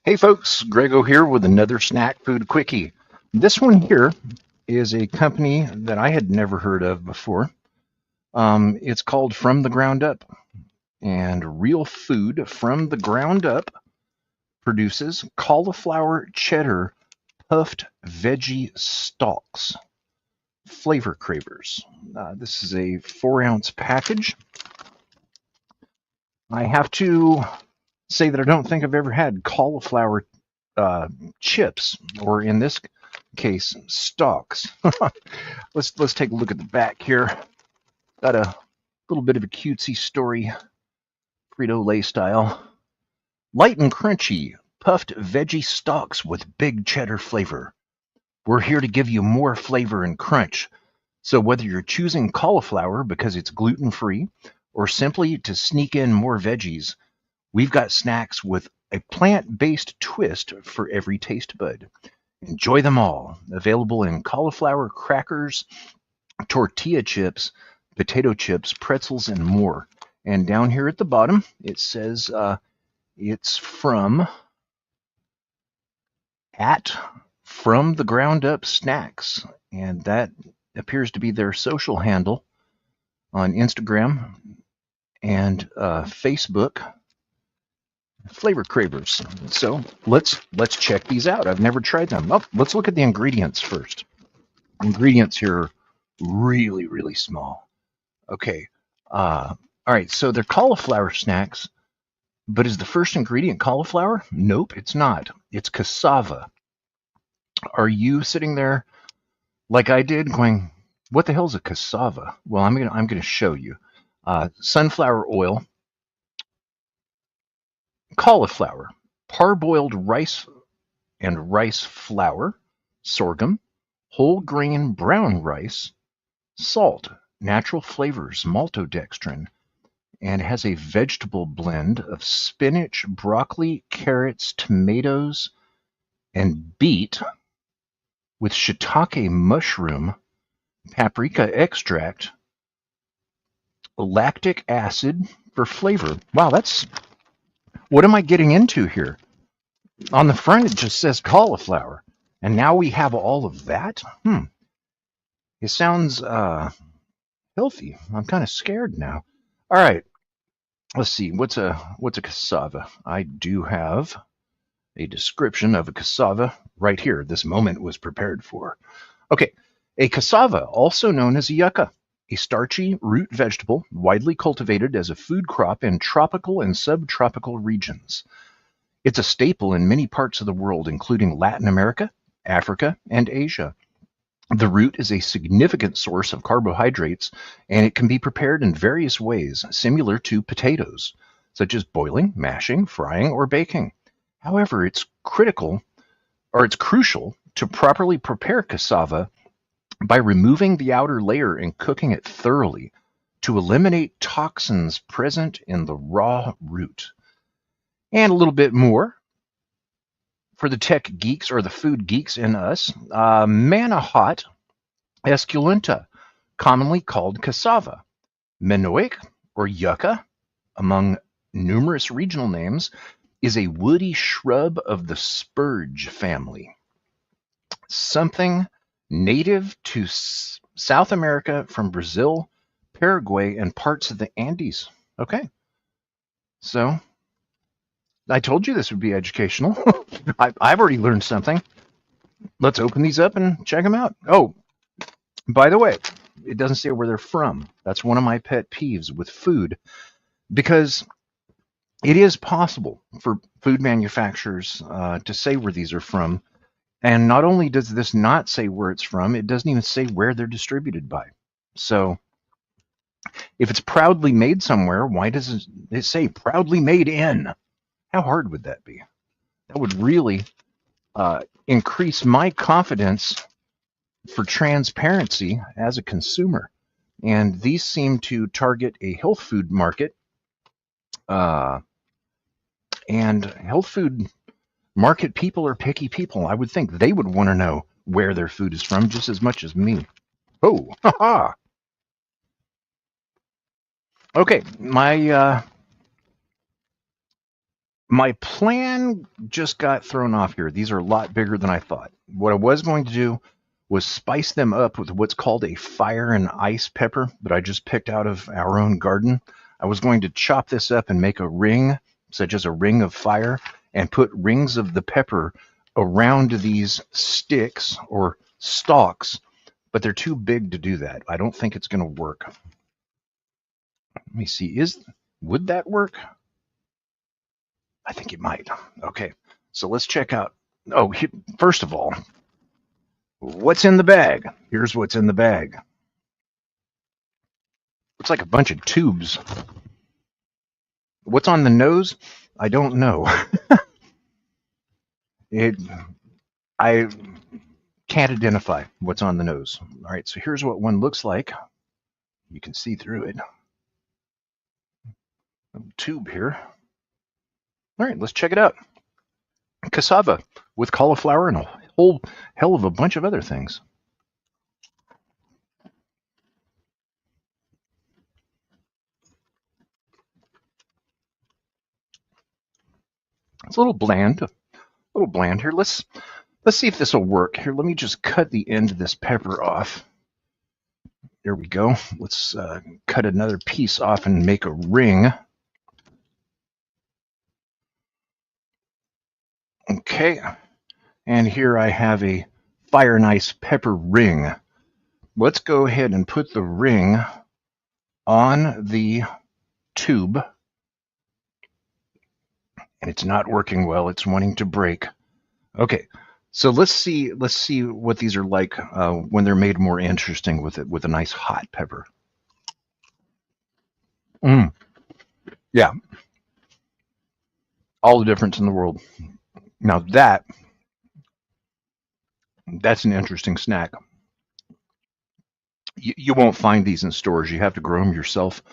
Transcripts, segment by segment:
Hey folks, Grego here with another snack food quickie. This one here is a company that I had never heard of before. It's called From the Ground Up, and Real Food from the Ground Up produces cauliflower cheddar puffed veggie stalks. Flavor cravers. This is a 4-ounce package. I have to say that I don't think I've ever had cauliflower chips, or in this case, stalks. Let's take a look at the back here. Got a little bit of a cutesy story, Frito-Lay style. Light and crunchy, puffed veggie stalks with big cheddar flavor. We're here to give you more flavor and crunch. So whether you're choosing cauliflower because it's gluten-free, or simply to sneak in more veggies, we've got snacks with a plant-based twist for every taste bud. Enjoy them all. Available in cauliflower crackers, tortilla chips, potato chips, pretzels, and more. And down here at the bottom, it says it's from the Ground Up Snacks. And that appears to be their social handle on Instagram and Facebook. Flavor cravers. So let's check these out. I've never tried them. Oh, let's look at the ingredients first. Ingredients here are really, really small. Okay. All right. So they're cauliflower snacks, but is the first ingredient cauliflower? Nope, it's not. It's cassava. Are you sitting there like I did, going, "What the hell is a cassava?" Well, I'm gonna show you. Sunflower oil, cauliflower, parboiled rice and rice flour, sorghum, whole grain brown rice, salt, natural flavors, maltodextrin, and it has a vegetable blend of spinach, broccoli, carrots, tomatoes, and beet with shiitake mushroom, paprika extract, lactic acid for flavor. Wow, what am I getting into here? On the front, it just says cauliflower. And now we have all of that? It sounds healthy. I'm kind of scared now. All right. Let's see. What's a cassava? I do have a description of a cassava right here. This moment was prepared for. Okay. A cassava, also known as a yucca, a starchy root vegetable widely cultivated as a food crop in tropical and subtropical regions. It's a staple in many parts of the world, including Latin America, Africa, and Asia. The root is a significant source of carbohydrates, and it can be prepared in various ways, similar to potatoes, such as boiling, mashing, frying, or baking. However, it's crucial to properly prepare cassava by removing the outer layer and cooking it thoroughly to eliminate toxins present in the raw root. And a little bit more for the tech geeks or the food geeks in us. Manihot esculenta, commonly called cassava. Manioc, or yucca, among numerous regional names, is a woody shrub of the spurge family. Something native to South America from Brazil, Paraguay, and parts of the Andes. Okay. So I told you this would be educational. I've already learned something. Let's open these up and check them out. Oh, by the way, it doesn't say where they're from. That's one of my pet peeves with food, because it is possible for food manufacturers to say where these are from. And not only does this not say where it's from, it doesn't even say where they're distributed by. So if it's proudly made somewhere, why does it say proudly made in? How hard would that be? That would really increase my confidence for transparency as a consumer. And these seem to target a health food market. And health food market people are picky people. I would think they would want to know where their food is from just as much as me. Oh, haha. Okay, My plan just got thrown off here. These are a lot bigger than I thought. What I was going to do was spice them up with what's called a fire and ice pepper that I just picked out of our own garden. I was going to chop this up and make a ring, such as a ring of fire, and put rings of the pepper around these sticks or stalks, but they're too big to do that. I don't think it's going to work. Let me see. Would that work? I think it might. Okay, so let's check out. Oh, first of all, what's in the bag? Here's what's in the bag. Looks like a bunch of tubes. What's on the nose? I don't know. I can't identify what's on the nose. All right, so here's what one looks like. You can see through it. Little tube here. All right, let's check it out. Cassava with cauliflower and a whole hell of a bunch of other things. It's a little bland. Here. Let's see if this will work. Here, let me just cut the end of this pepper off. There we go. Let's cut another piece off and make a ring. Okay, and here I have a fire and ice pepper ring. Let's go ahead and put the ring on the tube. And it's not working well. It's wanting to break. Okay, so let's see what these are like when they're made more interesting with a nice hot pepper. Yeah, all the difference in the world. Now that's an interesting snack. You won't find these in stores. You have to grow them yourself.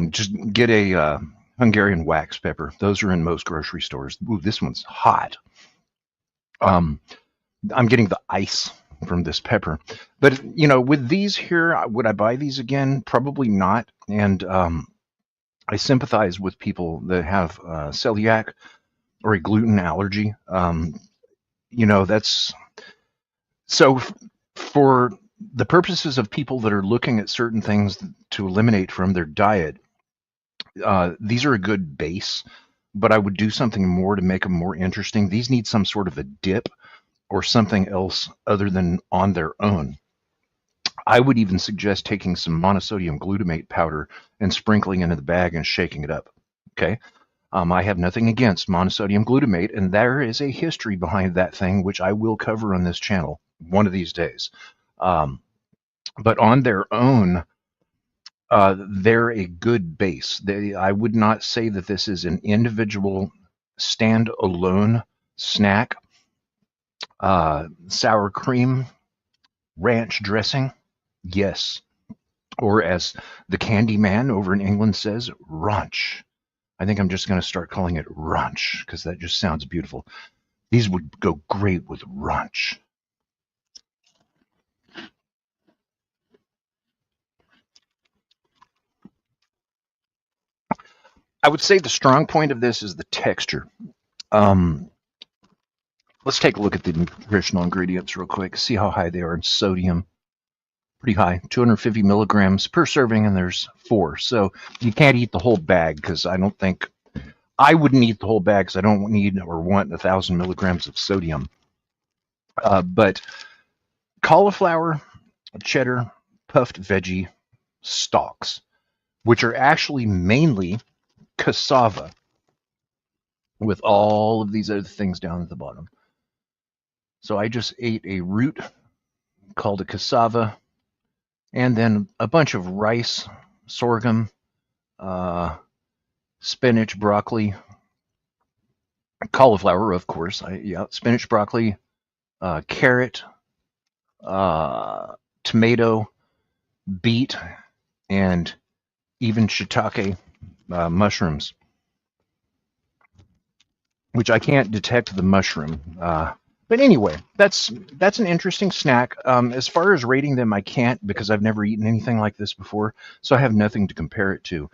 Just get a Hungarian wax pepper. Those are in most grocery stores. Ooh, this one's hot. I'm getting the ice from this pepper. But, with these here, would I buy these again? Probably not. And I sympathize with people that have celiac or a gluten allergy. That's so for the purposes of people that are looking at certain things to eliminate from their diet, these are a good base, but I would do something more to make them more interesting. These need some sort of a dip or something else other than on their own. I would even suggest taking some monosodium glutamate powder and sprinkling it into the bag and shaking it up. Okay. I have nothing against monosodium glutamate, and there is a history behind that thing, which I will cover on this channel one of these days. But on their own, they're a good base. I would not say that this is an individual stand-alone snack. Sour cream, ranch dressing, yes. Or as the candy man over in England says, ranch. I think I'm just going to start calling it ranch because that just sounds beautiful. These would go great with ranch. I would say the strong point of this is the texture. Let's take a look at the nutritional ingredients real quick, see how high they are in sodium. Pretty high, 250 milligrams per serving, and there's 4. So you can't eat the whole bag because I wouldn't eat the whole bag because I don't need or want 1,000 milligrams of sodium. But cauliflower, cheddar, puffed veggie stalks, which are actually mainly cassava with all of these other things down at the bottom. So I just ate a root called a cassava, and then a bunch of rice, sorghum, spinach, broccoli, cauliflower, of course. Spinach, broccoli, carrot, tomato, beet, and even shiitake mushrooms, which I can't detect the mushroom. But anyway, that's an interesting snack. As far as rating them, I can't because I've never eaten anything like this before, so I have nothing to compare it to.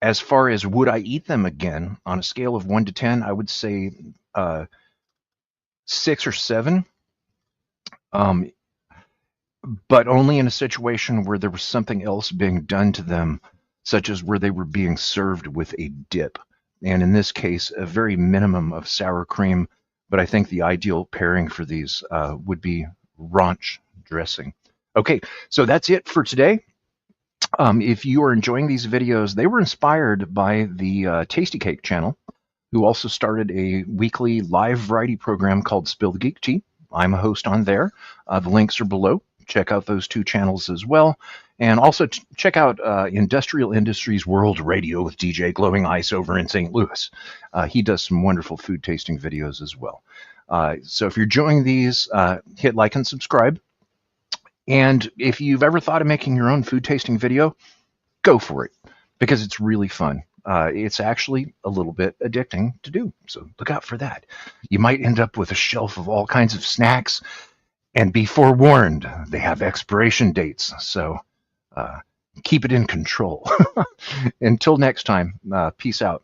As far as would I eat them again, on a scale of 1 to 10, I would say 6 or 7, um, but only in a situation where there was something else being done to them, such as where they were being served with a dip. And in this case, a very minimum of sour cream, but I think the ideal pairing for these would be ranch dressing. Okay, so that's it for today. If you are enjoying these videos, they were inspired by the Tase T Kaaake channel, who also started a weekly live variety program called Spill the Geek Tea. I'm a host on there. The links are below. Check out those two channels as well. And also check out Industrial Industries World Radio with DJ Glowing Ice over in St. Louis. He does some wonderful food tasting videos as well. So if you're enjoying these, hit like and subscribe. And if you've ever thought of making your own food tasting video, go for it, because it's really fun. It's actually a little bit addicting to do, so look out for that. You might end up with a shelf of all kinds of snacks, and be forewarned, they have expiration dates, so keep it in control. Until next time, peace out.